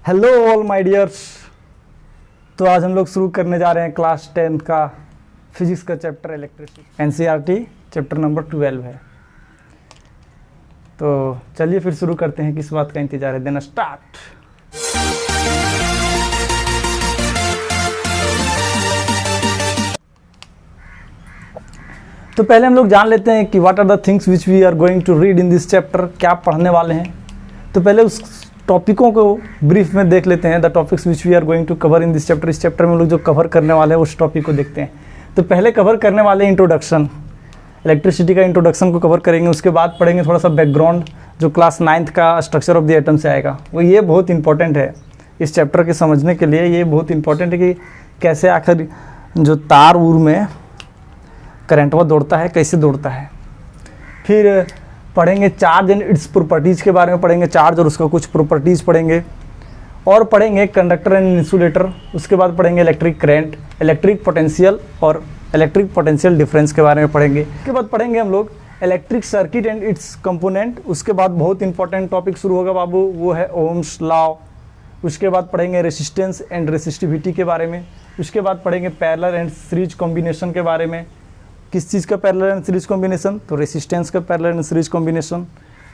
Hello all my dears. तो आज हम लोग शुरू करने जा रहे हैं क्लास 10 का फिजिक्स का chapter electricity. NCERT chapter number 12 है। तो चलिए फिर शुरू करते हैं, किस बात का इंतजार है। Then start. तो पहले हम लोग जान लेते हैं कि what are the things which we are going to read in this chapter, क्या पढ़ने वाले हैं। तो पहले उस टॉपिकों को ब्रीफ में देख लेते हैं। The topics which we are going to cover in this chapter. इस चैप्टर में लोग जो कवर करने वाले हैं उस टॉपिक को देखते हैं। तो पहले कवर करने वाले इंट्रोडक्शन, इलेक्ट्रिसिटी का इंट्रोडक्शन को कवर करेंगे। उसके बाद पढ़ेंगे थोड़ा सा बैकग्राउंड, जो क्लास 9th का स्ट्रक्चर ऑफ द एटम से आएगा। वो ये बहुत इंपॉर्टेंट है इस चैप्टर के समझने के लिए। ये बहुत इंपॉर्टेंट है कि कैसे आखिर जो तार उर में करंटवा दौड़ता है, कैसे दौड़ता है। फिर पढ़ेंगे चार्ज एंड इट्स प्रॉपर्टीज़ के बारे में पढ़ेंगे, चार्ज और उसका कुछ प्रॉपर्टीज़ पढ़ेंगे। और पढ़ेंगे कंडक्टर एंड इंसुलेटर। उसके बाद पढ़ेंगे इलेक्ट्रिक करंट, इलेक्ट्रिक पोटेंशियल और इलेक्ट्रिक पोटेंशियल डिफरेंस के बारे में पढ़ेंगे। उसके बाद पढ़ेंगे हम लोग electric circuit and it's component. उसके बाद बहुत इंपॉर्टेंट टॉपिक शुरू होगा बाबू, वो है ओम्स लॉ। उसके बाद पढ़ेंगे रेसिस्टेंस एंड रेसिस्टिविटी के बारे में। उसके बाद पढ़ेंगे पैरेलल एंड सीरीज कॉम्बिनेशन के बारे में। किस चीज़ का पैरेलल एंड सीरीज कॉम्बिनेशन? तो रेसिस्टेंस का पैरेलल एंड सीरीज कॉम्बिनेशन।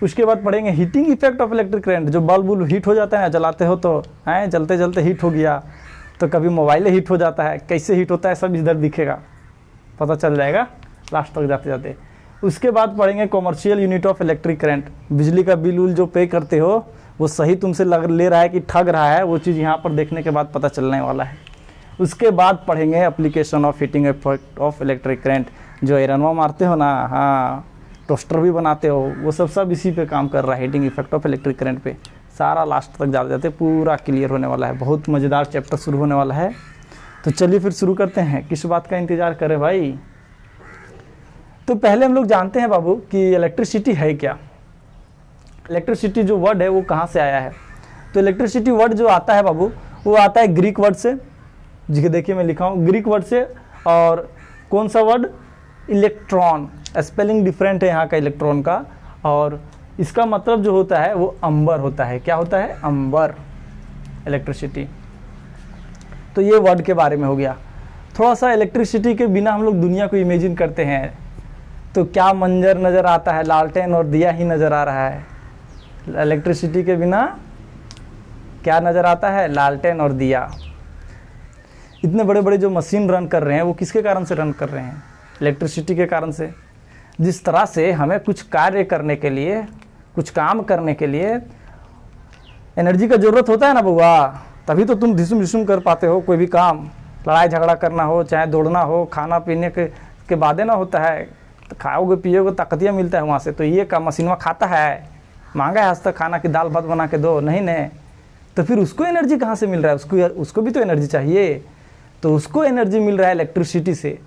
उसके बाद पढ़ेंगे heating effect of electric current. जो बल्ब हीट हो जाता है, जलाते हो तो हैं, जलते जलते हीट हो गया, तो कभी मोबाइल हीट हो जाता है, कैसे हीट होता है सब इधर दिखेगा, पता चल जाएगा लास्ट तक जाते जाते। उसके बाद पढ़ेंगे commercial unit of electric current. बिजली का बिल उल जो पे करते हो वो सही तुमसे ले रहा है कि ठग रहा है, वो चीज़ यहाँ पर देखने के बाद पता चलने वाला है। उसके बाद पढ़ेंगे application of heating effect of electric current. जो एरनवा मारते हो ना, हाँ, टोस्टर भी बनाते हो, वो सब इसी पे काम कर रहा है, heating effect of electric current पे। सारा लास्ट तक जाते जाते पूरा क्लियर होने वाला है। बहुत मज़ेदार चैप्टर शुरू होने वाला है। तो चलिए फिर शुरू करते हैं। किस बात का इंतज़ार करें भाई? तो पहले हम लोग जानते हैं बाबू कि इलेक्ट्रिसिटी है क्या। इलेक्ट्रिसिटी जो वर्ड है वो कहाँ से आया है। तो इलेक्ट्रिसिटी वर्ड जो आता है बाबू, वो आता है ग्रीक वर्ड से। जी देखिए मैं लिखा हूँ ग्रीक वर्ड से। और कौन सा वर्ड? इलेक्ट्रॉन। स्पेलिंग डिफरेंट है यहाँ का इलेक्ट्रॉन का। और इसका मतलब जो होता है वो अंबर होता है। क्या होता है? अंबर। इलेक्ट्रिसिटी। तो ये वर्ड के बारे में हो गया। थोड़ा सा इलेक्ट्रिसिटी के बिना हम लोग दुनिया को इमेजिन करते हैं तो क्या मंजर नज़र आता है? लालटेन और दिया ही नज़र आ रहा है। इलेक्ट्रिसिटी के बिना क्या नज़र आता है? लालटेन और दिया। इतने बड़े बड़े जो मशीन रन कर रहे हैं वो किसके कारण से रन कर रहे हैं? इलेक्ट्रिसिटी के कारण से। जिस तरह से हमें कुछ कार्य करने के लिए, कुछ काम करने के लिए एनर्जी का ज़रूरत होता है ना बुआ, तभी तो तुम ढिसुम ढिसुम कर पाते हो कोई भी काम। लड़ाई झगड़ा करना हो, चाहे दौड़ना हो, खाना पीने के बाद ना होता है, तो खाओगे पियोगे ताकतियाँ मिलता है वहाँ से। तो ये काम मशीनवा खाता है, मांगा है आज तक खाना की दाल भात बना के दो, नहीं, तो फिर उसको एनर्जी कहाँ से मिल रहा है? उसको भी तो एनर्जी चाहिए। तो उसको एनर्जी मिल रहा है इलेक्ट्रिसिटी से।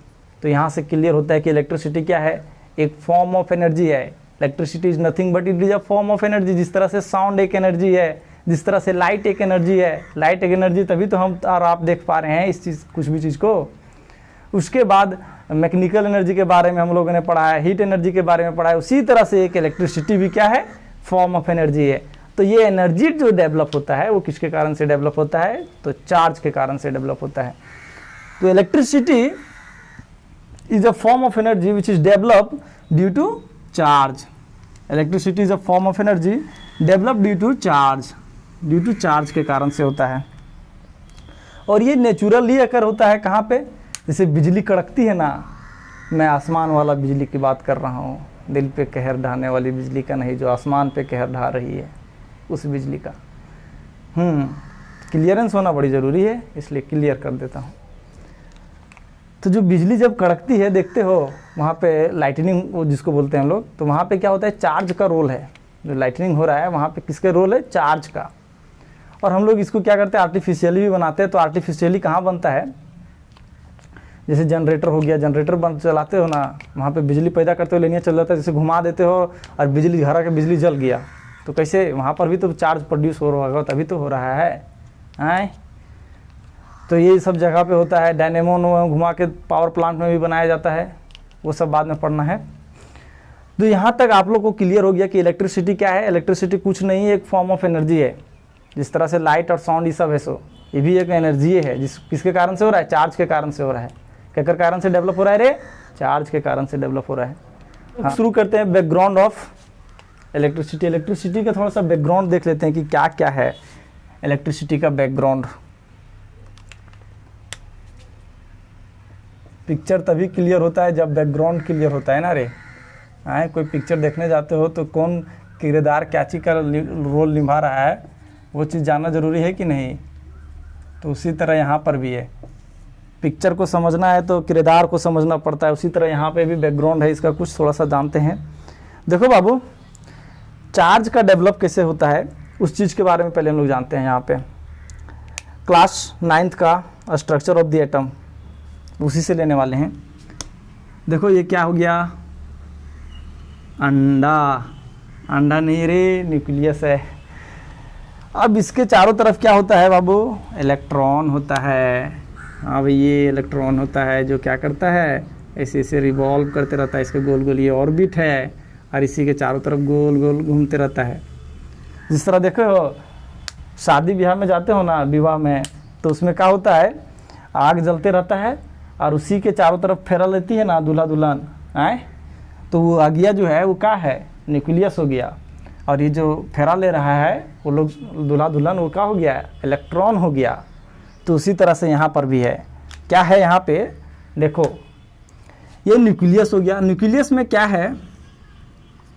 तो यहाँ से क्लियर होता है कि इलेक्ट्रिसिटी क्या है? एक फॉर्म ऑफ एनर्जी है। Electricity is nothing but it is a form of energy. जिस तरह से साउंड एक एनर्जी है, जिस तरह से लाइट एक एनर्जी है। लाइट एक एनर्जी, तभी तो हम और आप देख पा रहे हैं इस चीज़, कुछ भी चीज़ को। उसके बाद मैकेनिकल एनर्जी के बारे में हम लोगों ने पढ़ा है, हीट एनर्जी के बारे में पढ़ा है। उसी तरह से एक इलेक्ट्रिसिटी भी क्या है? फॉर्म ऑफ एनर्जी है। तो ये एनर्जी जो डेवलप होता है वो किसके कारण से डेवलप होता है? तो चार्ज के कारण से डेवलप होता है। तो electricity is a form of energy which is developed due to charge. Electricity is a form of energy developed due to charge. Due to charge के कारण से होता है। और ये नेचुरली अगर होता है कहाँ पे? जैसे बिजली कड़कती है ना, मैं आसमान वाला बिजली की बात कर रहा हूँ, दिल पे कहर ढाने वाली बिजली का नहीं, जो आसमान पे कहर ढा रही है उस बिजली का। क्लियरेंस होना बड़ी ज़रूरी है, इसलिए क्लियर कर देता हूँ। तो जो बिजली जब कड़कती है, देखते हो वहाँ पे लाइटनिंग जिसको बोलते हैं हम लोग, तो वहाँ पे क्या होता है? चार्ज का रोल है। जो लाइटनिंग हो रहा है वहाँ पे किसका रोल है? चार्ज का। और हम लोग इसको क्या करते हैं? आर्टिफिशियली भी बनाते हैं। तो आर्टिफिशियली कहाँ बनता है? जैसे जनरेटर हो गया, जनरेटर चलाते हो ना, वहाँ पे बिजली पैदा करते हो, लेनिया चल जाता है, जैसे घुमा देते हो और बिजली घर के बिजली जल गया, तो कैसे? वहाँ पर भी तो चार्ज प्रोड्यूस हो रहा होगा, तभी तो हो रहा है। तो ये सब जगह पे होता है। डायनेमो घुमा के पावर प्लांट में भी बनाया जाता है, वो सब बाद में पढ़ना है। तो यहाँ तक आप लोग को क्लियर हो गया कि इलेक्ट्रिसिटी क्या है। इलेक्ट्रिसिटी कुछ नहीं है, एक फॉर्म ऑफ एनर्जी है। जिस तरह से लाइट और साउंड ये सब है, सो ये भी एक एनर्जी है, किसके कारण से हो रहा है? चार्ज के कारण से हो रहा है। क्या कारण से डेवलप हो रहा है रे? चार्ज के कारण से डेवलप हो रहा है। हाँ। शुरू करते हैं बैकग्राउंड ऑफ इलेक्ट्रिसिटी। इलेक्ट्रिसिटी का थोड़ा सा बैकग्राउंड देख लेते हैं कि क्या क्या है इलेक्ट्रिसिटी का बैकग्राउंड। पिक्चर तभी क्लियर होता है जब बैकग्राउंड क्लियर होता है ना रे। हाँ, कोई पिक्चर देखने जाते हो तो कौन किरदार क्या चीज़ का रोल निभा रहा है वो चीज़ जानना ज़रूरी है कि नहीं? तो उसी तरह यहाँ पर भी है, पिक्चर को समझना है तो किरदार को समझना पड़ता है। उसी तरह यहाँ पे भी बैकग्राउंड है, इसका कुछ थोड़ा सा जानते हैं। देखो बाबू, चार्ज का डेवलप कैसे होता है उस चीज़ के बारे में पहले हम लोग जानते हैं। यहाँ पे क्लास 9th का स्ट्रक्चर ऑफ द एटम उसी से लेने वाले हैं। देखो ये क्या हो गया? अंडा। अंडा नहीं रे, न्यूक्लियस है। अब इसके चारों तरफ क्या होता है बाबू? इलेक्ट्रॉन होता है। अब ये इलेक्ट्रॉन होता है जो क्या करता है? ऐसे ऐसे रिवॉल्व करते रहता है, इसके गोल गोल ये ऑर्बिट है और इसी के चारों तरफ गोल गोल घूमते रहता है। जिस तरह देखो शादी ब्याह में जाते हो ना, विवाह में, तो उसमें क्या होता है? आग जलते रहता है और उसी के चारों तरफ फेरा लेती है ना दूल्हा दुल्हन, आए तो वो आगिया जो है वो क्या है? न्यूक्लियस हो गया। और ये जो फेरा ले रहा है वो लोग दूल्हा दुल्हन, वो क्या हो गया? इलेक्ट्रॉन हो गया। तो उसी तरह से यहाँ पर भी है। क्या है यहाँ पे? देखो ये न्यूक्लियस हो गया। न्यूक्लियस में क्या है?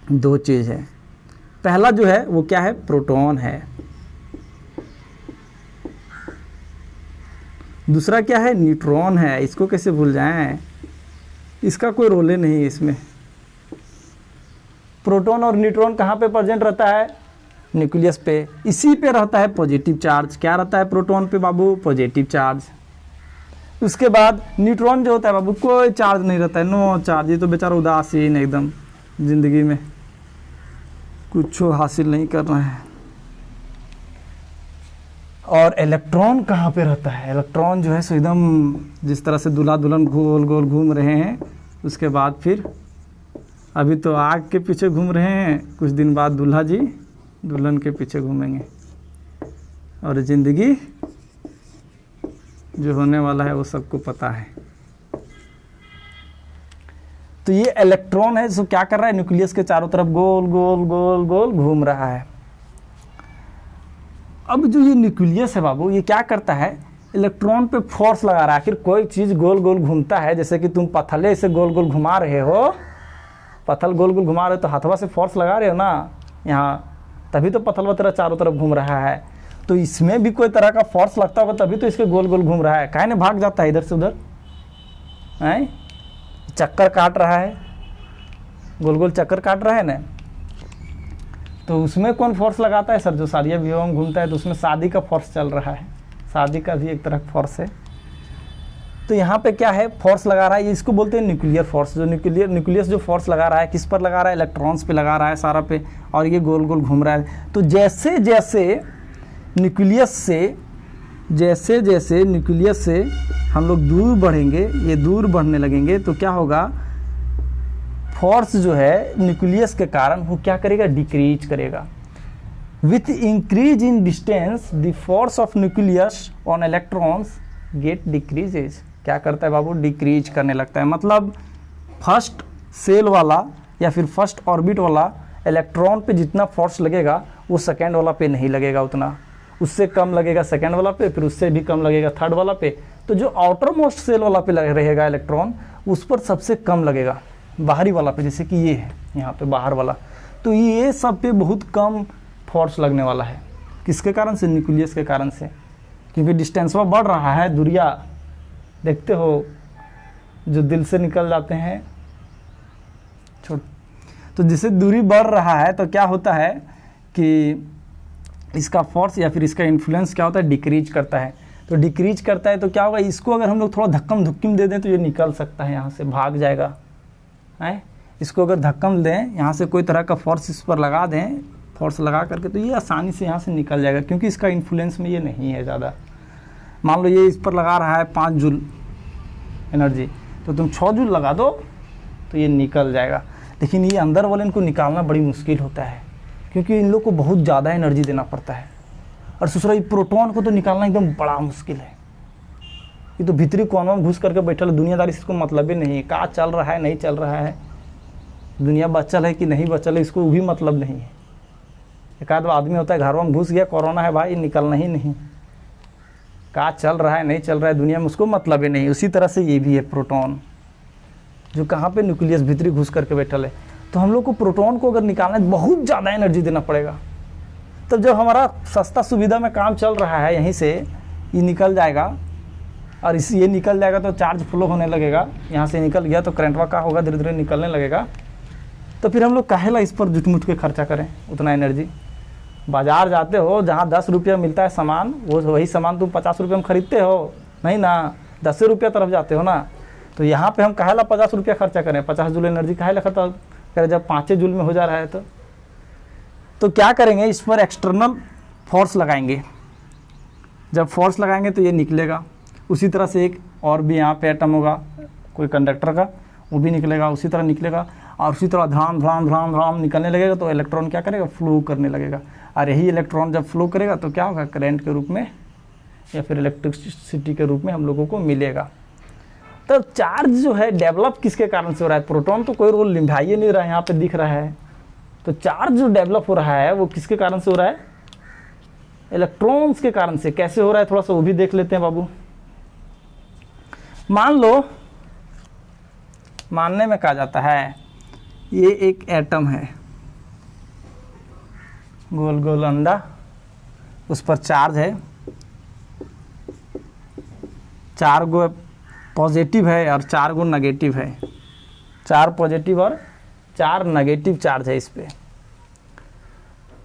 दो चीज़ है। पहला जो है वो क्या है? प्रोटॉन है। दूसरा क्या है? न्यूट्रॉन है। इसको कैसे भूल जाएं? इसका कोई रोल नहीं है इसमें। प्रोटॉन और न्यूट्रॉन कहाँ पे प्रेजेंट रहता है? न्यूक्लियस पे। इसी पे रहता है पॉजिटिव चार्ज। क्या रहता है प्रोटॉन पे बाबू? Positive charge. उसके बाद न्यूट्रॉन जो होता है बाबू, कोई चार्ज नहीं रहता है, नो चार्ज। ये तो बेचारा उदासीन एकदम, जिंदगी में कुछ हासिल नहीं कर रहा है। और इलेक्ट्रॉन कहाँ पे रहता है? इलेक्ट्रॉन जो है सो एकदम जिस तरह से दूल्हा दुल्हन गोल गोल घूम रहे हैं, उसके बाद फिर अभी तो आग के पीछे घूम रहे हैं, कुछ दिन बाद दूल्हा जी दुल्हन के पीछे घूमेंगे और ज़िंदगी जो होने वाला है वो सबको पता है। तो ये इलेक्ट्रॉन है जो क्या कर रहा है? न्यूक्लियस के चारों तरफ गोल गोल गोल गोल घूम रहा है। अब जो ये न्यूक्लियस है बाबू, ये क्या करता है? इलेक्ट्रॉन पे फोर्स लगा रहा है। आखिर कोई चीज़ गोल गोल घूमता है, जैसे कि तुम पथले से गोल गोल घुमा रहे हो, पथल गोल गोल घुमा रहे हो तो हथवा से फोर्स लगा रहे हो ना यहाँ, तभी तो पथलवा तेरा चारों तरफ घूम रहा है। तो इसमें भी कोई तरह का फोर्स लगता होगा तभी तो इसके गोल गोल घूम रहा है। काहे ने भाग जाता है इधर से उधर? हैं? चक्कर काट रहा है, गोल गोल चक्कर काट रहा है ना। तो उसमें कौन फोर्स लगाता है सर? जो शादी विवाह में घूमता है तो उसमें शादी का फोर्स चल रहा है। शादी का भी एक तरह का फोर्स है। तो यहाँ पे क्या है? फोर्स लगा रहा है। इसको बोलते हैं न्यूक्लियर फोर्स। जो न्यूक्लियस जो फोर्स लगा रहा है, किस पर लगा रहा है? इलेक्ट्रॉन्स पे लगा रहा है सारा पे, और ये गोल गोल घूम रहा है। तो जैसे जैसे न्यूक्लियस से हम लोग दूर बढ़ेंगे, ये दूर बढ़ने लगेंगे, तो क्या होगा? फोर्स जो है न्यूक्लियस के कारण वो क्या करेगा? डिक्रीज करेगा। With increase in distance the force of nucleus on electrons get decreases. क्या करता है बाबू? डिक्रीज करने लगता है। मतलब फर्स्ट सेल वाला या फिर फर्स्ट ऑर्बिट वाला इलेक्ट्रॉन पे जितना फोर्स लगेगा वो सेकेंड वाला पे नहीं लगेगा उतना, उससे कम लगेगा सेकेंड वाला पे, फिर उससे भी कम लगेगा थर्ड वाला पे। तो जो आउटर मोस्ट सेल वाला पे रहेगा इलेक्ट्रॉन, उस पर सबसे कम लगेगा बाहरी वाला पे, जैसे कि ये है यहाँ पे बाहर वाला। तो ये सब पे बहुत कम फोर्स लगने वाला है। किसके कारण से? न्यूक्लियस के कारण से। क्योंकि डिस्टेंस वो बढ़ रहा है, दूरिया देखते हो जो दिल से निकल जाते हैं छोट। तो जिससे दूरी बढ़ रहा है तो क्या होता है कि इसका फोर्स या फिर इसका इन्फ्लुएंस क्या होता है? डिक्रीज करता है। तो डिक्रीज करता है तो क्या होगा? इसको अगर हम लोग थोड़ा धक्कम धुक्कम दे दें तो ये निकल सकता है, यहाँ से भाग जाएगा है। इसको अगर धक्कम दें, यहाँ से कोई तरह का फोर्स इस पर लगा दें, फोर्स लगा करके, तो ये आसानी से यहाँ से निकल जाएगा, क्योंकि इसका इन्फ्लुएंस में ये नहीं है ज़्यादा। मान लो ये इस पर लगा रहा है 5 जूल एनर्जी, तो तुम 6 जूल लगा दो तो ये निकल जाएगा। लेकिन ये अंदर वाले इनको निकालना बड़ी मुश्किल होता है, क्योंकि इन लोग को बहुत ज़्यादा एनर्जी देना पड़ता है। और दूसरा ये प्रोटॉन को तो निकालना एकदम बड़ा मुश्किल है। ये तो भीतरी कोनों में घुस करके बैठा है, दुनियादारी से इसको मतलब ही नहीं है, क्या चल रहा है नहीं चल रहा है, दुनिया बचल है कि नहीं बचल है इसको भी मतलब नहीं है। एक आध आदमी होता है घरों में घुस गया, कोरोना है भाई निकलना ही नहीं, क्या चल रहा है नहीं चल रहा है दुनिया में उसको मतलब ही नहीं। उसी तरह से ये भी है प्रोटॉन, जो कहाँ पे न्यूक्लियस भीतरी घुस करके बैठल है। तो हम लोग को प्रोटॉन को अगर निकालना है बहुत ज़्यादा एनर्जी देना पड़ेगा। तब जब हमारा सस्ता सुविधा में काम चल रहा है, यहीं से ये निकल जाएगा और ये निकल जाएगा तो चार्ज फ्लो होने लगेगा, यहाँ से निकल गया तो करंटवा का होगा धीरे धीरे निकलने लगेगा। तो फिर हम लोग काहेला इस पर जुटमुट के खर्चा करें उतना एनर्जी। बाज़ार जाते हो जहाँ 10 रुपया मिलता है सामान, वो वही सामान तुम 50 रुपये में खरीदते हो नहीं ना, 10 रुपया तरफ जाते हो ना। तो यहाँ पे हम काहेला 50 रुपया खर्चा करें, 50 जूल एनर्जी काहेला खर्चा करें जब 5 जूल में हो जा रहा है। तो क्या करेंगे, इस पर एक्सटर्नल फोर्स लगाएंगे। जब फोर्स लगाएंगे तो ये निकलेगा। उसी तरह से एक और भी यहाँ पे एटम होगा कोई कंडक्टर का, वो भी निकलेगा, उसी तरह निकलेगा और उसी तरह धड़ाम धड़ाम धड़ाम धड़ाम निकलने लगेगा। तो इलेक्ट्रॉन क्या करेगा, फ्लो करने लगेगा। और यही इलेक्ट्रॉन जब फ्लो करेगा तो क्या होगा, करंट के रूप में या फिर इलेक्ट्रिसिटी के रूप में हम लोगों को मिलेगा। तो चार्ज जो है डेवलप किसके कारण से हो रहा है, प्रोटॉन तो कोई रोल निभा ही नहीं रहा है, यहाँ पे दिख रहा है। तो चार्ज जो डेवलप हो रहा है वो किसके कारण से हो रहा है, इलेक्ट्रॉन्स के कारण से। कैसे हो रहा है थोड़ा सा वो भी देख लेते हैं बाबू। मान लो, मानने में कहा जाता है ये एक एटम है, गोल गोल अंडा, उस पर चार्ज है, 4 गो पॉजिटिव है और 4 गो नेगेटिव है, 4 पॉजिटिव और 4 नेगेटिव चार्ज है इस पे।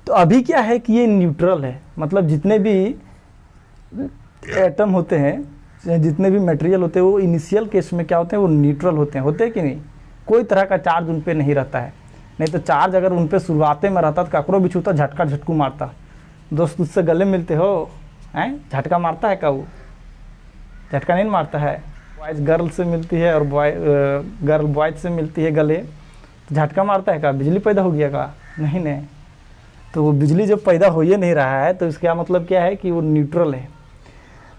तो अभी क्या है कि ये न्यूट्रल है, मतलब जितने भी एटम होते हैं, जितने भी मटेरियल होते हैं वो इनिशियल केस में क्या होते हैं, वो न्यूट्रल होते हैं कि नहीं, कोई तरह का चार्ज उन पे नहीं रहता है। नहीं तो चार्ज अगर उन पे शुरुआते में रहता तो काकरो भी छूता झटका झटकू मारता। दोस्त उससे गले मिलते हो हैं, झटका मारता है क्या, वो झटका नहीं मारता है। बॉयज़ गर्ल से मिलती है और गर्ल बॉयज़ से मिलती है गले, तो झटका मारता है क्या, बिजली पैदा हो गया का, नहीं नहीं। तो वो बिजली जब पैदा हो ही नहीं रहा है तो इसका मतलब क्या है कि वो न्यूट्रल है।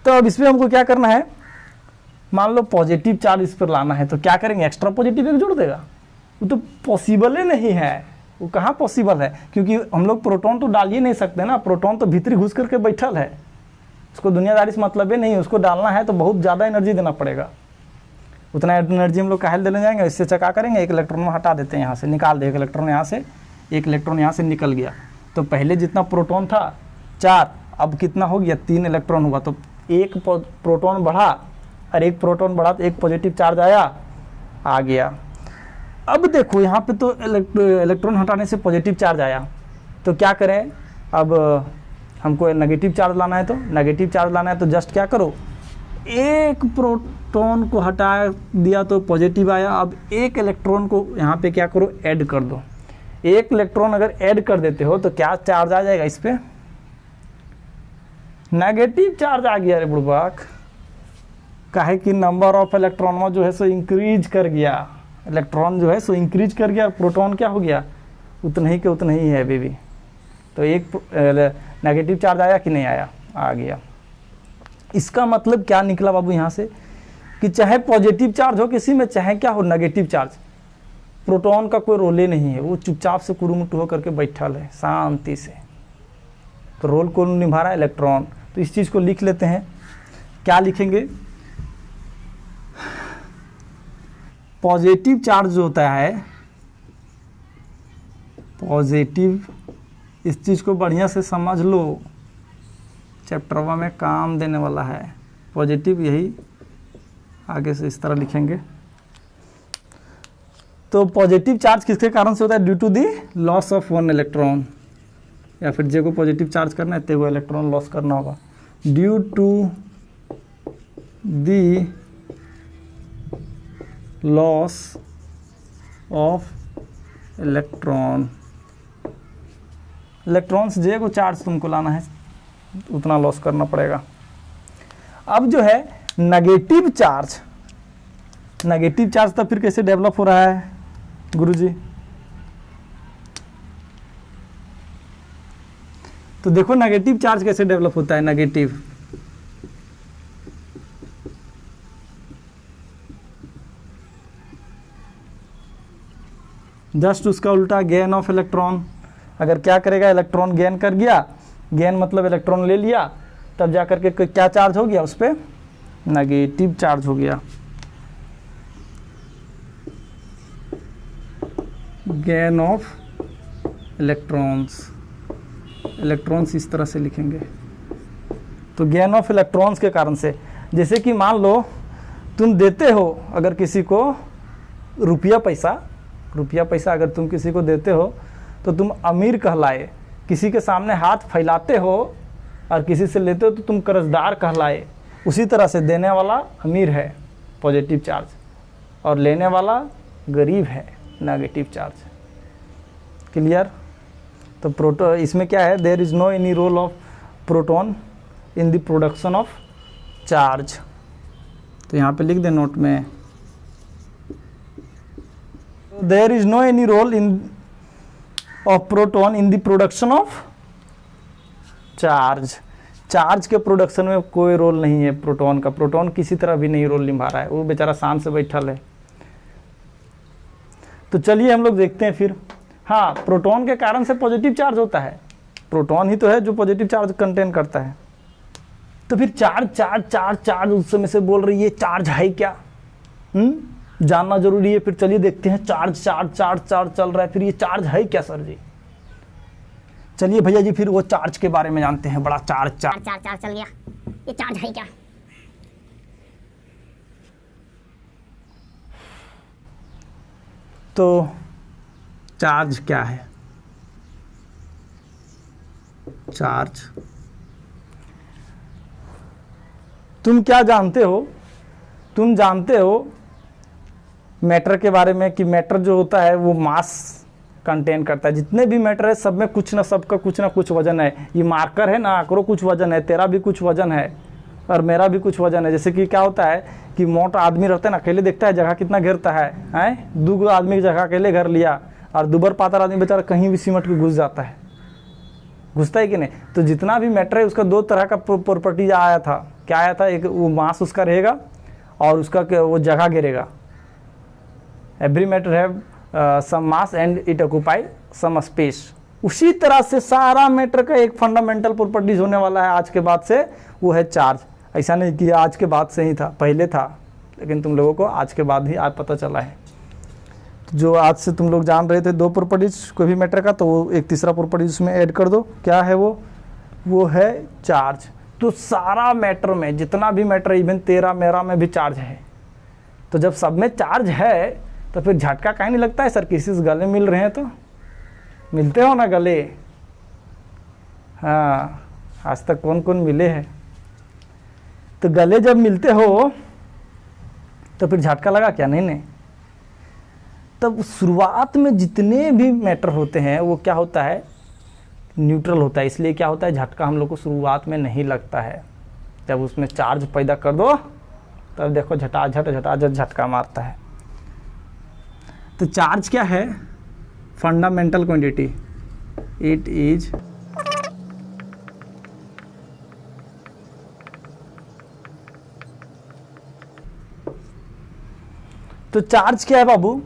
तो अब इसमें हमको क्या करना है, मान लो पॉजिटिव चार्ज इस पर लाना है तो क्या करेंगे, एक्स्ट्रा पॉजिटिव एक जोड़ देगा। वो तो पॉसिबल ही नहीं है, वो कहाँ पॉसिबल है, क्योंकि हम लोग प्रोटॉन तो डाल ही नहीं सकते ना, प्रोटॉन तो भीतरी घुस करके बैठल है, उसको दुनियादारी से मतलब ही नहीं है। उसको डालना है तो बहुत ज़्यादा एनर्जी देना पड़ेगा। उतना एनर्जी हम लोग काहे देने जाएंगे, इससे क्या करेंगे, एक इलेक्ट्रॉन हटा देते हैं, यहाँ से निकाल दे, एक इलेक्ट्रॉन यहाँ से, एक इलेक्ट्रॉन यहाँ से निकल गया। तो पहले जितना प्रोटॉन था 4, अब कितना हो गया, 3 इलेक्ट्रॉन हुआ। तो एक प्रोटॉन बढ़ा और एक प्रोटॉन बढ़ा तो एक पॉजिटिव चार्ज आ गया। अब देखो यहाँ पे तो इलेक्ट्रॉन हटाने से पॉजिटिव चार्ज आया, तो क्या करें, अब हमको नेगेटिव चार्ज लाना है। तो नेगेटिव चार्ज लाना है तो जस्ट क्या करो, एक प्रोटॉन को हटा दिया तो पॉजिटिव आया। अब एक इलेक्ट्रॉन को यहाँ पे क्या करो, ऐड कर दो। एक इलेक्ट्रॉन अगर ऐड कर देते हो तो क्या चार्ज आ जाएगा इस पे, नेगेटिव चार्ज आ गया रे बुड़बाक। काहे कि नंबर ऑफ इलेक्ट्रॉन जो है सो इंक्रीज कर गया, इलेक्ट्रॉन जो है सो इंक्रीज कर गया, प्रोटॉन क्या हो गया, उतना ही के उतना ही है बेबी। तो एक नेगेटिव चार्ज आया कि नहीं आया, आ गया। इसका मतलब क्या निकला बाबू यहाँ से, कि चाहे पॉजिटिव चार्ज हो किसी में, चाहे क्या हो नेगेटिव चार्ज, प्रोटॉन का कोई रोल ही नहीं है, वो चुपचाप से कुरुमुटु होकर के बैठल है शांति से। तो रोल कौन निभा रहा है, इलेक्ट्रॉन। तो इस चीज़ को लिख लेते हैं, क्या लिखेंगे, पॉजिटिव चार्ज जो होता है, पॉजिटिव, इस चीज़ को बढ़िया से समझ लो, चैप्टर 1 में काम देने वाला है। पॉजिटिव यही आगे से इस तरह लिखेंगे। तो पॉजिटिव चार्ज किसके कारण से होता है, due to the loss of 1 electron, या फिर जे को पॉजिटिव चार्ज करना है तो वो इलेक्ट्रॉन लॉस करना होगा, due to the loss of electron. Electrons जे को चार्ज तुमको लाना है उतना लॉस करना पड़ेगा। अब जो है नेगेटिव चार्ज, नेगेटिव चार्ज तो फिर कैसे डेवलप हो रहा है गुरुजी, तो देखो नेगेटिव चार्ज कैसे डेवलप होता है, नेगेटिव जस्ट उसका उल्टा गेन ऑफ इलेक्ट्रॉन। अगर क्या करेगा, इलेक्ट्रॉन गेन कर गया, गेन मतलब इलेक्ट्रॉन ले लिया, तब जा करके क्या चार्ज हो गया, उस पर नेगेटिव चार्ज हो गया। गेन ऑफ इलेक्ट्रॉन्स, इलेक्ट्रॉन्स इस तरह से लिखेंगे। तो गेन ऑफ इलेक्ट्रॉन्स के कारण से, जैसे कि मान लो तुम देते हो अगर किसी को रुपया पैसा अगर तुम किसी को देते हो तो तुम अमीर कहलाए, किसी के सामने हाथ फैलाते हो और किसी से लेते हो तो तुम कर्जदार कहलाए। उसी तरह से देने वाला अमीर है पॉजिटिव चार्ज, और लेने वाला गरीब है नेगेटिव चार्ज। क्लियर? तो प्रोटॉन इसमें क्या है, there is no any role of proton in the production of charge. तो यहाँ पे लिख दे नोट में, there is no any role in of proton in the production of charge. Charge के प्रोडक्शन में कोई रोल नहीं है प्रोटॉन का, प्रोटॉन किसी तरह भी नहीं रोल निभा रहा है, वो बेचारा शांत से बैठल है। तो चलिए हम लोग देखते हैं फिर। हाँ, प्रोटॉन के कारण से पॉजिटिव चार्ज होता है, प्रोटॉन ही तो है जो पॉजिटिव चार्ज कंटेन करता है। तो फिर चार्ज चार्ज चार्ज चार्ज उस समय से बोल रही है, चार्ज है क्या, जानना जरूरी है। फिर चलिए देखते हैं, चार्ज चार्ज चार्ज चार्ज चल रहा है, फिर ये चार्ज है क्या सर जी? चलिए भैया जी फिर वो चार्ज के बारे में जानते हैं। बड़ा चार्ज चार्ज चार्ज चार्ज चल गया, ये चार्ज है क्या? तो चार्ज क्या है? चार्ज तुम क्या जानते हो? तुम जानते हो मैटर के बारे में कि मैटर जो होता है वो मास कंटेन करता है। जितने भी मैटर है सब में कुछ ना, सबका कुछ ना कुछ वजन है। ये मार्कर है ना, आंकड़ों कुछ वजन है, तेरा भी कुछ वजन है और मेरा भी कुछ वजन है। जैसे कि क्या होता है कि मोटा आदमी रहता है ना, अकेले देखता है जगह कितना घेरता है, दो आदमी की जगह अकेले घेर लिया, और दुबर पातर आदमी बेचारा कहीं भी सिमट के घुस जाता है, घुसता है कि नहीं? तो जितना भी मैटर है उसका दो तरह का प्रॉपर्टी आया था। क्या आया था? एक वो मास उसका रहेगा और उसका वो जगह घेरेगा। Every matter have some mass and it occupy some space. उसी तरह से सारा मैटर का एक फंडामेंटल प्रॉपर्टीज होने वाला है आज के बाद से, वो है चार्ज। ऐसा नहीं कि आज के बाद से ही था, पहले था, लेकिन तुम लोगों को आज के बाद ही आज पता चला है। तो जो आज से तुम लोग जान रहे थे दो प्रॉपर्टीज कोई भी मैटर का, तो वो एक तीसरा प्रॉपर्टीज उसमें ऐड कर दो। क्या है वो है चार्ज। तो सारा मैटर में जितना भी मैटर, इवन तेरा मेरा में भी चार्ज है। तो जब सब में चार्ज है तो फिर झटका काहे नहीं लगता है सर? किसी से गले मिल रहे हैं तो मिलते हो ना गले? हाँ, आज तक कौन कौन मिले हैं? तो गले जब मिलते हो तो फिर झटका लगा क्या? नहीं। तब शुरुआत में जितने भी मैटर होते हैं वो क्या होता है, न्यूट्रल होता है। इसलिए क्या होता है, झटका हम लोग को शुरुआत में नहीं लगता है। जब उसमें चार्ज पैदा कर दो तब देखो झटाझट झटका मारता है। तो चार्ज क्या है? Fundamental quantity. इट इज तो चार्ज क्या है बाबू?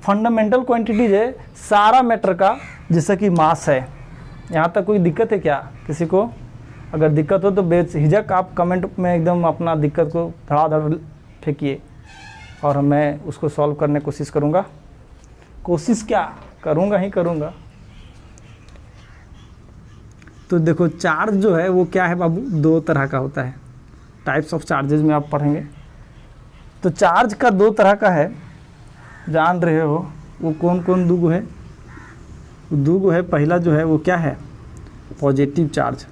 फंडामेंटल क्वांटिटीज है सारा मैटर का, जैसा कि मास है। यहाँ तक कोई दिक्कत है क्या किसी को? अगर दिक्कत हो तो बेझिझक आप कमेंट में एकदम अपना दिक्कत को धड़ाधड़ फेंकिए और मैं उसको सॉल्व करने की कोशिश करूँगा। कोशिश क्या करूँगा ही करूँगा। तो देखो चार्ज जो है वो क्या है बाबू? दो तरह का होता है। टाइप्स ऑफ चार्जेस में आप पढ़ेंगे। तो चार्ज का दो तरह का है, जान रहे हो वो कौन कौन? दूगो है, दूगो है। पहला जो है वो क्या है? Positive charge.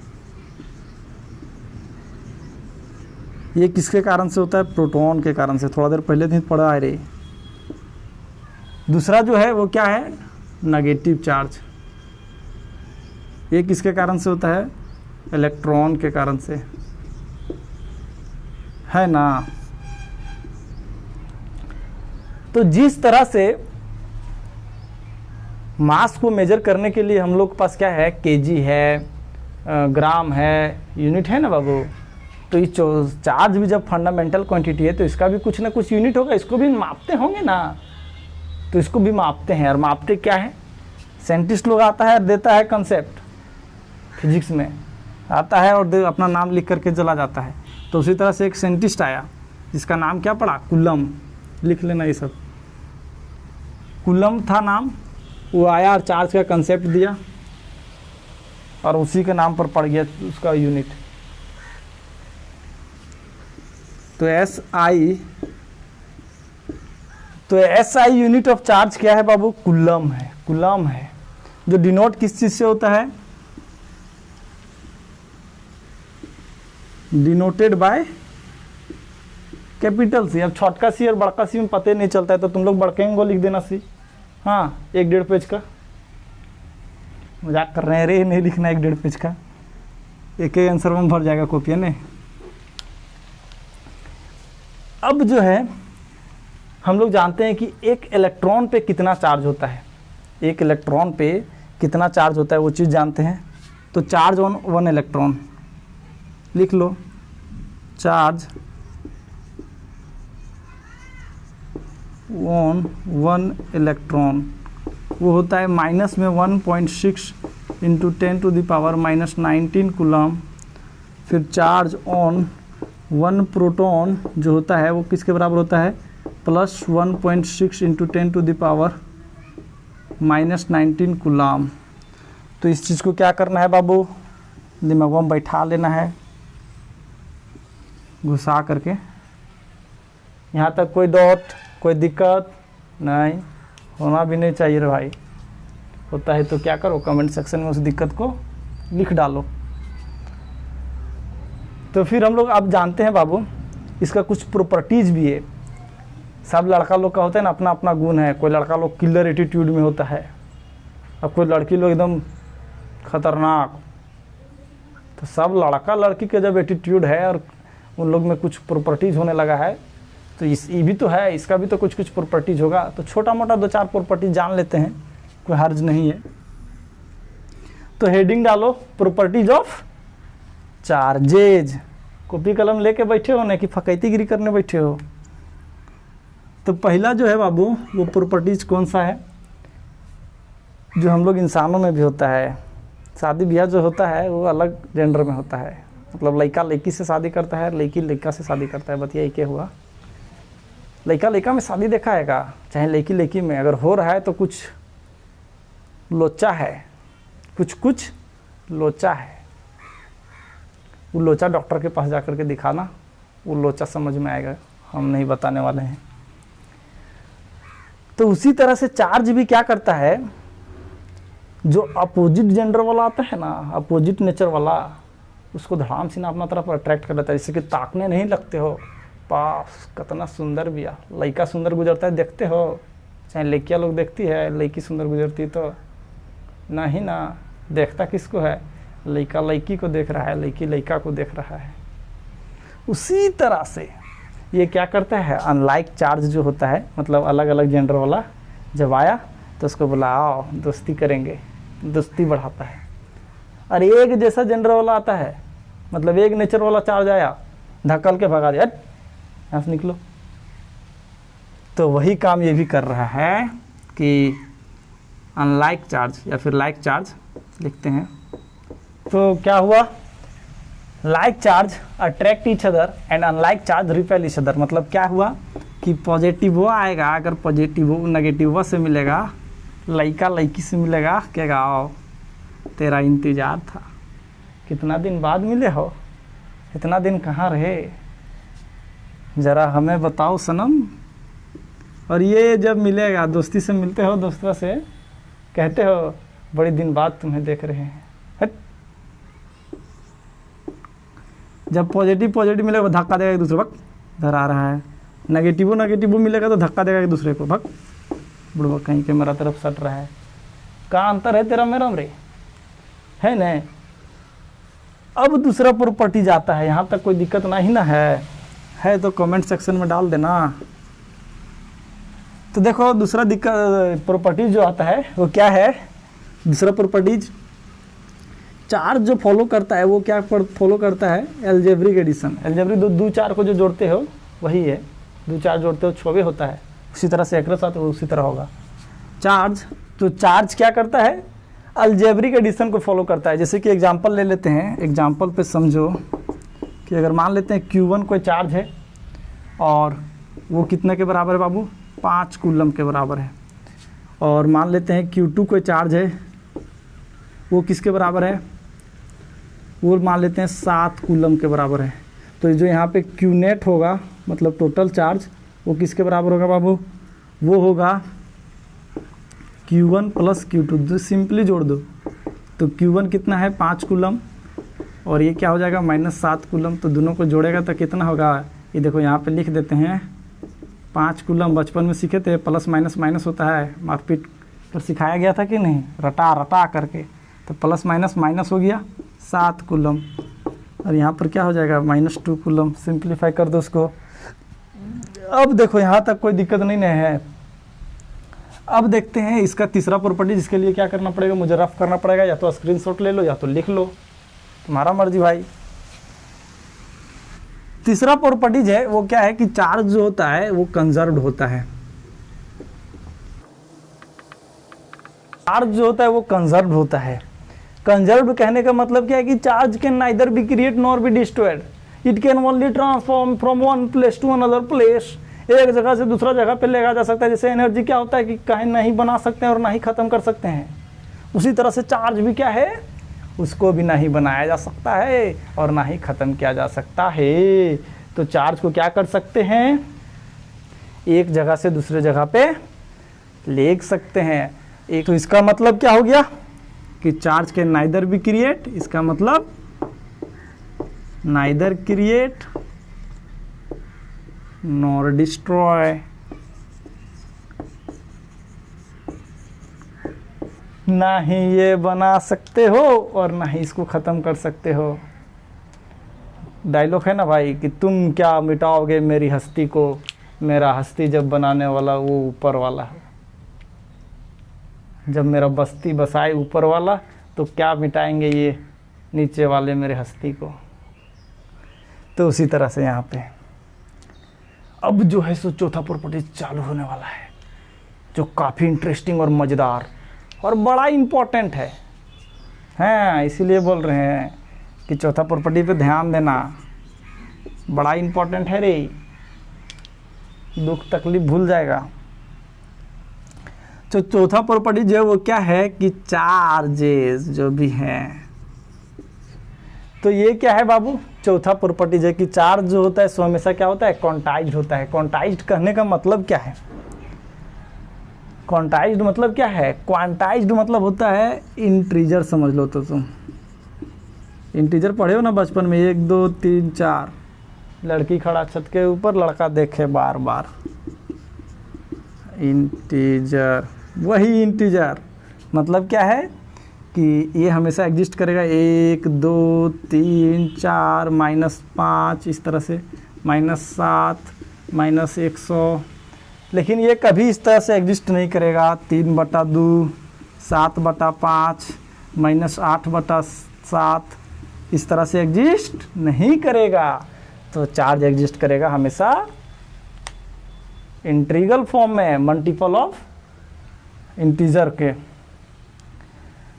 ये किसके कारण से होता है? प्रोटॉन के कारण से। थोड़ा देर पहले दिन पढ़ा है रे। दूसरा जो है वो क्या है? Negative charge. ये किसके कारण से होता है? इलेक्ट्रॉन के कारण से, है ना? तो जिस तरह से मास को मेजर करने के लिए हम लोग के पास क्या है? केजी है, ग्राम है, यूनिट है ना बाबू। तो ये चार्ज भी जब फंडामेंटल क्वांटिटी है तो इसका भी कुछ ना कुछ यूनिट होगा, इसको भी मापते होंगे ना। तो इसको भी मापते हैं, और मापते क्या है, साइंटिस्ट लोग आता है और देता है कंसेप्ट, फिजिक्स में आता है और अपना नाम लिख करके चला जाता है। तो उसी तरह से एक साइंटिस्ट आया जिसका नाम क्या पड़ा, कूलम, लिख लेना ये सब, कूलम था नाम। वो आया और चार्ज का कंसेप्ट दिया और उसी के नाम पर पड़ गया उसका यूनिट। तो SI यूनिट ऑफ चार्ज क्या है बाबू, कूलम है, कूलम है, जो डिनोट किस चीज से होता है, डिनोटेड बाय कैपिटल सी। अब छोटका सी और बड़का सी में पता ही नहीं चलता है, तो तुम लोग बड़के को लिख देना सी। हाँ, 1-1.5 पेज का, मजाक कर रहे हैं रे, नहीं लिखना 1-1.5 पेज का, एक ही आंसर में भर जाएगा कॉपी ने। अब जो है हम लोग जानते हैं कि एक इलेक्ट्रॉन पे कितना चार्ज होता है, एक इलेक्ट्रॉन पे कितना चार्ज होता है वो चीज़ जानते हैं। तो चार्ज ऑन 1 इलेक्ट्रॉन लिख लो, चार्ज ऑन 1 इलेक्ट्रॉन वो होता है माइनस में 1.6 इंटू 10⁻⁻19 कूलम। फिर चार्ज ऑन 1 प्रोटॉन जो होता है वो किसके बराबर होता है, प्लस 1.6 इंटू 10⁻⁻19 कूलम। तो इस चीज़ को क्या करना है बाबू, दिमाग में बैठा लेना है, घुसा करके। यहाँ तक कोई डाउट, कोई दिक्कत नहीं, होना भी नहीं चाहिए रे भाई। होता है तो क्या करो, कमेंट सेक्शन में उस दिक्कत को लिख डालो। तो फिर हम लोग अब जानते हैं बाबू, इसका कुछ प्रॉपर्टीज भी है। सब लड़का लोग का होता है ना, अपना अपना गुण है। कोई लड़का लोग किलर एटीट्यूड में होता है, अब कोई लड़की लोग एकदम खतरनाक। तो सब लड़का लड़की के जब एटीट्यूड है और उन लोग में कुछ प्रॉपर्टीज होने लगा है, तो ये भी तो है, इसका भी तो कुछ कुछ प्रॉपर्टीज होगा। तो छोटा मोटा 2-4 प्रॉपर्टीज जान लेते हैं, कोई हर्ज नहीं है। तो हेडिंग डालो, प्रॉपर्टीज ऑफ चार्जेज। कॉपी कलम लेके बैठे हो ना कि फकैतीगिरी करने बैठे हो। तो पहला जो है बाबू वो प्रॉपर्टीज कौन सा है, जो हम लोग इंसानों में भी होता है। शादी ब्याह जो होता है वो अलग जेंडर में होता है, मतलब लड़का लड़की से शादी करता है, लड़की लड़का से शादी करता है। बतिया क्या हुआ, लड़का लड़का में शादी देखा है का, चाहे लड़की लड़की में अगर हो रहा है तो कुछ लोचा है, कुछ लोचा है। वो लोचा डॉक्टर के पास जाकर के दिखाना, वो लोचा समझ में आएगा, हम नहीं बताने वाले हैं। तो उसी तरह से चार्ज भी क्या करता है, जो अपोजिट जेंडर वाला आता है ना, अपोजिट नेचर वाला, उसको धड़ाम से ना अपना तरफ अट्रैक्ट कर लेता है। जैसे कि ताकने नहीं लगते हो, पास कितना सुंदर भी आ, लड़का सुंदर गुजरता है देखते हो, चाहे लड़कियाँ लोग देखती है, लड़की सुंदर गुजरती तो नहीं ना, देखता किसको है, लड़का लड़की को देख रहा है, लड़की लड़का को देख रहा है। उसी तरह से ये क्या करता है, अनलाइक चार्ज जो होता है, मतलब अलग अलग जेंडर वाला जब आया तो उसको बोला आओ दोस्ती करेंगे, दोस्ती बढ़ाता है। और एक जैसा जेंडर वाला आता है, मतलब एक नेचर वाला चार्ज आया, धक्कल के भगा दिया, यहाँ से निकलो। तो वही काम ये भी कर रहा है कि अनलाइक चार्ज या फिर लाइक चार्ज लिखते हैं। तो क्या हुआ, like charge attract each other and unlike charge repel each other. मतलब क्या हुआ कि पॉजिटिव वो आएगा, अगर पॉजिटिव वो नेगेटिव से मिलेगा, लड़का लड़की से मिलेगा, कहेगा आओ तेरा इंतज़ार था, कितना दिन बाद मिले हो, इतना दिन कहाँ रहे, ज़रा हमें बताओ सनम। और ये जब मिलेगा, दोस्ती से मिलते हो, दोस्तों से कहते हो बड़े दिन बाद तुम्हें देख रहे हैं, हट। जब पॉजिटिव मिलेगा धक्का देगा एक दूसरे, वक्त इधर आ रहा है। नेगेटिव मिलेगा तो धक्का देगा एक दूसरे को, भग बुढ़वा कहीं के मेरा तरफ सट रहा है। कहाँ अंतर है तेरा मेरा रे, है न। अब दूसरा प्रॉपर्टी जाता है, यहाँ तक कोई दिक्कत नहीं ना है तो कमेंट सेक्शन में डाल देना। तो देखो दूसरा दिक्कत प्रॉपर्टीज जो आता है वो क्या है, दूसरा प्रॉपर्टीज चार्ज जो फॉलो करता है वो क्या फॉलो करता है, एल्जेब्रिक एडिशन। एल्जेब्रिक दो चार को जो जोड़ते हो वही है, दो चार जोड़ते हो 6 होता है, उसी तरह से एक्रोस आता है उसी तरह होगा चार्ज। तो चार्ज क्या करता है, अलजेब्रिक एडिशन को फॉलो करता है। जैसे कि एग्जांपल ले लेते हैं, एग्जांपल पे समझो कि अगर मान लेते हैं Q1 कोई चार्ज है और वो कितने के बराबर है बाबू, 5 कूलम के बराबर है। और मान लेते हैं Q2 कोई चार्ज है, वो किसके बराबर है, वो मान लेते हैं 7 कूलम के बराबर है। तो जो यहाँ पे Q नेट होगा मतलब टोटल चार्ज, वो किसके बराबर होगा बाबू, वो होगा Q1 प्लस Q2। सिंपली जोड़ दो तो Q1 कितना है 5 कूलम और ये क्या हो जाएगा -7 कूलम। तो दोनों को जोड़ेगा तो कितना होगा, ये देखो यहाँ पे लिख देते हैं 5 कूलम। बचपन में सीखे थे प्लस माइनस माइनस होता है, मारपीट पर सिखाया गया था कि नहीं, रटा रटा करके। तो प्लस माइनस माइनस हो गया 7 कूलम और यहाँ पर क्या हो जाएगा -2 कूलम। सिंप्लीफाई कर दो उसको। अब देखो यहाँ तक कोई दिक्कत नहीं है। अब देखते हैं इसका तीसरा प्रॉपर्टी, जिसके लिए क्या करना पड़ेगा, मुझे रफ करना पड़ेगा, या तो स्क्रीनशॉट ले लो या तो लिख लो, तुम्हारा मर्जी भाई। तीसरा प्रॉपर्टीज है वो क्या है कि चार्ज जो होता है वो कंजर्व्ड होता है। चार्ज जो होता है वो कंजर्व्ड होता है। कंजर्व्ड कहने का मतलब क्या है कि charge can neither be create nor be destroyed, it can only transform from one place to another place. एक जगह से दूसरा जगह पे ले जा सकता है। जैसे एनर्जी क्या होता है कि कहीं नहीं बना सकते हैं और ना ही ख़त्म कर सकते हैं, उसी तरह से चार्ज भी क्या है, उसको भी नहीं बनाया जा सकता है और ना ही ख़त्म किया जा सकता है। तो चार्ज को क्या कर सकते हैं, एक जगह से दूसरे जगह पे ले सकते हैं। एक तो इसका मतलब क्या हो गया कि चार्ज के नाइदर बी क्रिएट, इसका मतलब नाइदर क्रिएट नॉर डिस्ट्रॉय। ना ही ये बना सकते हो और ना ही इसको ख़त्म कर सकते हो। डायलॉग है ना भाई कि तुम क्या मिटाओगे मेरी हस्ती को, मेरा हस्ती जब बनाने वाला वो ऊपर वाला है। जब मेरा बस्ती बसाए ऊपर वाला तो क्या मिटाएंगे ये नीचे वाले मेरे हस्ती को। तो उसी तरह से यहाँ पे अब जो है सो चौथा प्रॉपर्टी चालू होने वाला है, जो काफ़ी इंटरेस्टिंग और मज़ेदार और बड़ा इम्पोर्टेंट है। हाँ, इसीलिए बोल रहे हैं कि चौथा प्रॉपर्टी पे ध्यान देना, बड़ा इम्पोर्टेंट है रे, दुख तकलीफ भूल जाएगा। तो चौथा प्रॉपर्टी जो है वो क्या है कि चार्जेस जो भी हैं, तो ये क्या है बाबू, चौथा प्रॉपर्टी है कि चार्ज जो होता है सो हमेशा क्या होता है, क्वांटाइज्ड होता है। क्वांटाइज्ड कहने का मतलब क्या है, क्वांटाइज्ड मतलब क्या है, क्वांटाइज्ड मतलब होता है इंटीजर। समझ लो तो तुम इंटीजर पढ़े हो ना बचपन में, 1 2 3 4, लड़की खड़ा छत के ऊपर, लड़का देखे बार बार, इंटीजर। वही इंटीजर मतलब क्या है कि ये हमेशा एग्जिस्ट करेगा, 1 2 3 4 -5 इस तरह से, -7 -100, लेकिन ये कभी इस तरह से एग्जिस्ट नहीं करेगा। 3/2 7/5 -8/7 इस तरह से एग्जिस्ट नहीं करेगा। तो चार्ज एग्जिस्ट करेगा हमेशा इंटीग्रल फॉर्म में, मल्टीपल ऑफ इंटीजर के।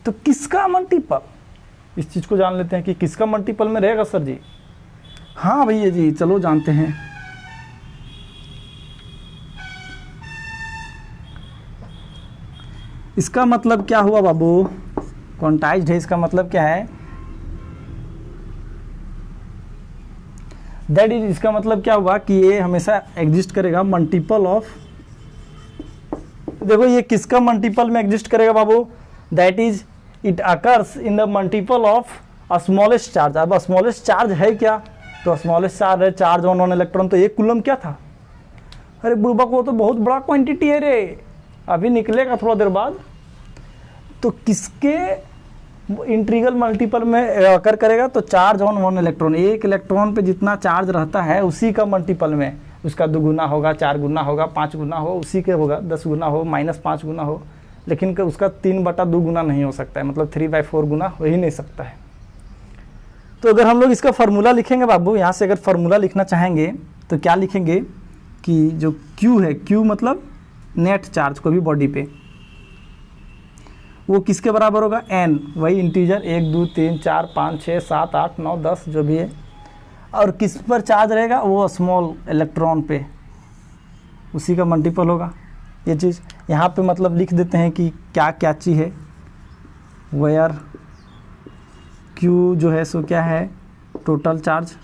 तो किसका मल्टीपल, इस चीज़ को जान लेते हैं कि किसका मल्टीपल में रहेगा सर जी। हाँ भैया जी, चलो जानते हैं। इसका मतलब क्या हुआ बाबू, क्वांटाइज्ड है, इसका मतलब क्या है, दैट इज, इसका मतलब क्या हुआ कि ये हमेशा एग्जिस्ट करेगा मल्टीपल ऑफ, देखो ये किसका मल्टीपल में एग्जिस्ट करेगा बाबू, that is it occurs in the multiple of smallest charge. अब स्मॉलेस्ट चार्ज है क्या, तो स्मॉलेस्ट चार्ज है चार्ज ऑन 1 इलेक्ट्रॉन। तो 1 कूलम क्या था, अरे बुढ़बा को तो बहुत बड़ा क्वांटिटी है रे, अभी निकलेगा थोड़ा देर बाद। तो किसके इंटीग्रल मल्टीपल में अकर करेगा, तो चार्ज ऑन 1 इलेक्ट्रॉन, 1 इलेक्ट्रॉन पे जितना चार्ज रहता है उसी का मल्टीपल में, उसका 2 गुना होगा, 4 गुना होगा, 5 गुना हो, उसी के होगा, 10 गुना हो, -5 गुना हो, लेकिन उसका 3/2 गुना नहीं हो सकता है, मतलब 3/4 गुना हो ही नहीं सकता है। तो अगर हम लोग इसका फार्मूला लिखेंगे बाबू, यहाँ से अगर फार्मूला लिखना चाहेंगे तो क्या लिखेंगे कि जो Q है, Q मतलब नेट चार्ज को भी बॉडी पे, वो किसके बराबर होगा, n, वही इंटीजर 1 2 3 4 5 6 7 8 9 10 जो भी है, और किस पर चार्ज रहेगा, वो स्मॉल इलेक्ट्रॉन पे, उसी का मल्टीपल होगा ये चीज़। यहाँ पे मतलब लिख देते हैं कि क्या क्या चीज़ है, वेयर Q जो है सो क्या है, टोटल चार्ज,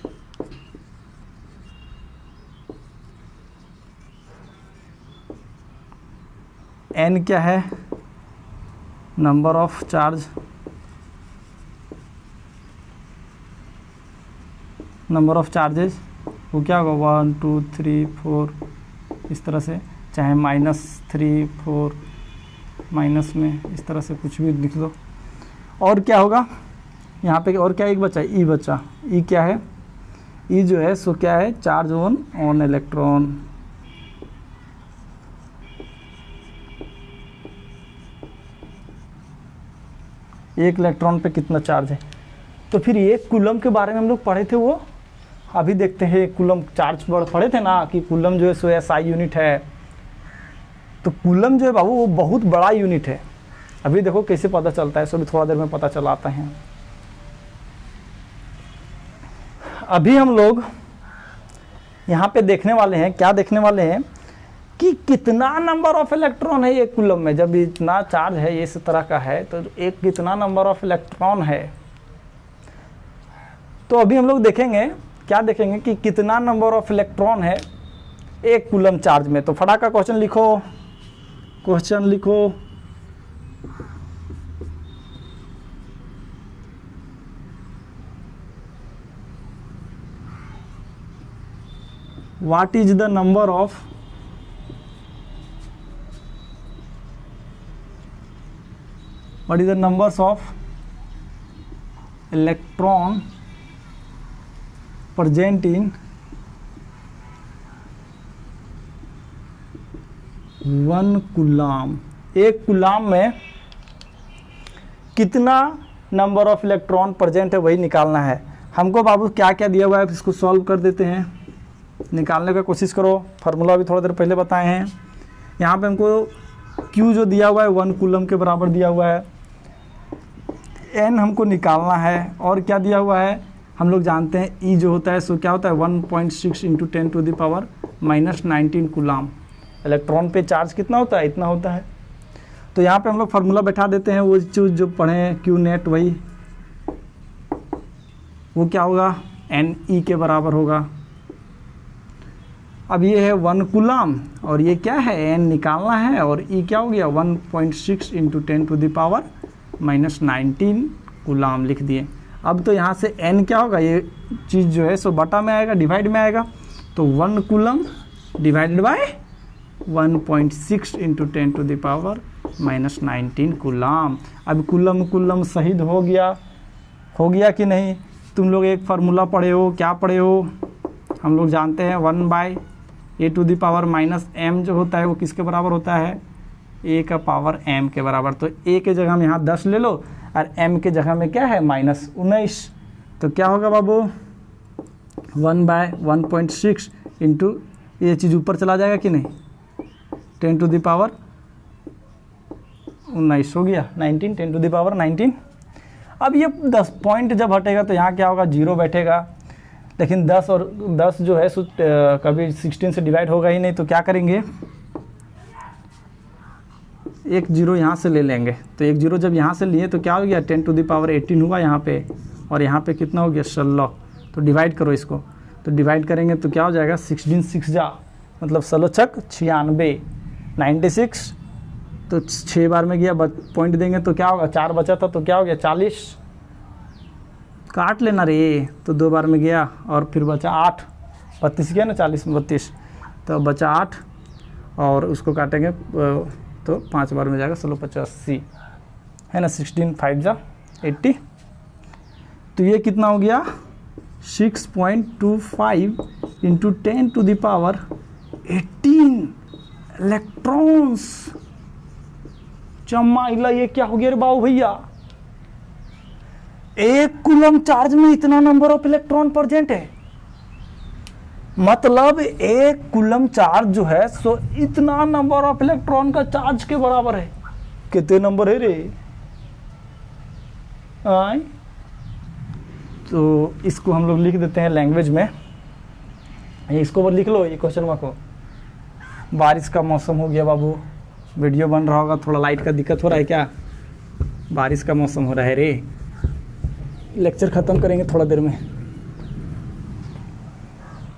N क्या है, number of charge, number of charges, वो क्या होगा 1 2 3 4 इस तरह से, चाहे -3 4 माइनस में इस तरह से कुछ भी लिख लो। और क्या होगा यहाँ पे, और क्या एक बचा, ई बचा, ई क्या है, ई जो है सो क्या है, चार्ज ऑन इलेक्ट्रॉन, एक इलेक्ट्रॉन पे कितना चार्ज है। तो फिर ये कूलम के बारे में हम लोग पढ़े थे, वो अभी देखते हैं कूलम चार्ज पढ़े थे ना कि कूलम जो है सो SI यूनिट है। तो कूलम जो है बाबू वो बहुत बड़ा यूनिट है। अभी देखो कैसे पता चलता है, सो भी थोड़ा देर में पता चलाते हैं। अभी हम लोग यहाँ पे देखने वाले हैं, क्या देखने वाले हैं कि कितना नंबर ऑफ इलेक्ट्रॉन है एक कूलम में। जब इतना चार्ज है इस तरह का है तो एक कितना नंबर ऑफ इलेक्ट्रॉन है। तो अभी हम लोग देखेंगे, क्या देखेंगे कि कितना नंबर ऑफ इलेक्ट्रॉन है एक कूलम चार्ज में। तो फटाका क्वेश्चन लिखो, क्वेश्चन लिखो। What is the number of numbers of electron present in 1 coulomb. एक कूलम में कितना नंबर ऑफ इलेक्ट्रॉन प्रेजेंट है वही निकालना है हमको। बाबू क्या क्या दिया हुआ है इसको सॉल्व कर देते हैं, निकालने का कोशिश करो। फार्मूला भी थोड़ा देर पहले बताए हैं। यहाँ पे हमको Q जो दिया हुआ है 1 कूलम के बराबर दिया हुआ है, N हमको निकालना है, और क्या दिया हुआ है हम लोग जानते हैं E जो होता है सो क्या होता है 1.6 × 10⁻⁻19 कूलम। इलेक्ट्रॉन पे चार्ज कितना होता है, इतना होता है। तो यहाँ पे हम लोग फार्मूला बैठा देते हैं, वो चीज़ जो पढ़े हैं Q नेट, वही वो क्या होगा NE के बराबर होगा। अब ये है 1 कूलम और ये क्या है N निकालना है, और E क्या हो गया 1.6 × 10⁻⁻19 कूलम लिख दिए। अब तो यहाँ से N क्या होगा, ये चीज़ जो है सो बटा में आएगा, डिवाइड में आएगा। तो 1 कूलम डिवाइडेड बाय 1.6 × 10⁻⁻19 कूलम। अब कूलम शहीद हो गया कि नहीं। तुम लोग एक फार्मूला पढ़े हो, क्या पढ़े हो, हम लोग जानते हैं 1/(a⁻m) जो होता है वो किसके बराबर होता है, a का पावर m के बराबर। तो a के जगह में यहाँ 10 ले लो और m के जगह में क्या है -19। तो क्या होगा बाबू 1/1.6 इंटू, ये चीज़ ऊपर चला जाएगा कि नहीं, 10⁻19 हो गया 19, 10⁻19। अब ये 10 पॉइंट जब हटेगा तो यहाँ क्या होगा 0 बैठेगा। लेकिन 10 और 10 जो है कभी 16 से डिवाइड होगा ही नहीं। तो क्या करेंगे, एक 0 यहाँ से ले लेंगे। तो एक 0 जब यहाँ से लिए तो क्या हो गया 10⁻18 हुआ यहाँ पे, और यहाँ पे कितना हो गया 16। तो डिवाइड करो इसको, तो डिवाइड करेंगे तो क्या हो जाएगा 16 6 जा मतलब 16 छक 96, 96। तो 6 बार में गया, पॉइंट देंगे तो क्या होगा 4 बचा था तो क्या हो गया 40, काट लेना रे। तो 2 बार में गया और फिर बचा 8, 32 गया ना 40 में 32, तो बचा 8 और उसको काटेंगे तो 5 बार में जाएगा 16 85 है ना, 16 5 जा 80। तो ये कितना हो गया 6.25 × 10⁻18 इलेक्ट्रॉन्स चमाइला, ये क्या हो गया रे बाबू भैया? 1 कूलम चार्ज में इतना नंबर ऑफ इलेक्ट्रॉन प्रेजेंट है, मतलब 1 कूलम चार्ज जो है सो इतना नंबर ऑफ इलेक्ट्रॉन का चार्ज के बराबर है। कितने नंबर है रे? आए तो इसको हम लोग लिख देते हैं लैंग्वेज में, इसको लिख लो ये क्वेश्चन मार्क को। बारिश का मौसम हो गया बाबू, वीडियो बन रहा होगा, थोड़ा लाइट का दिक्कत हो रहा है क्या? बारिश का मौसम हो रहा है रे। लेक्चर ख़त्म करेंगे थोड़ा देर में।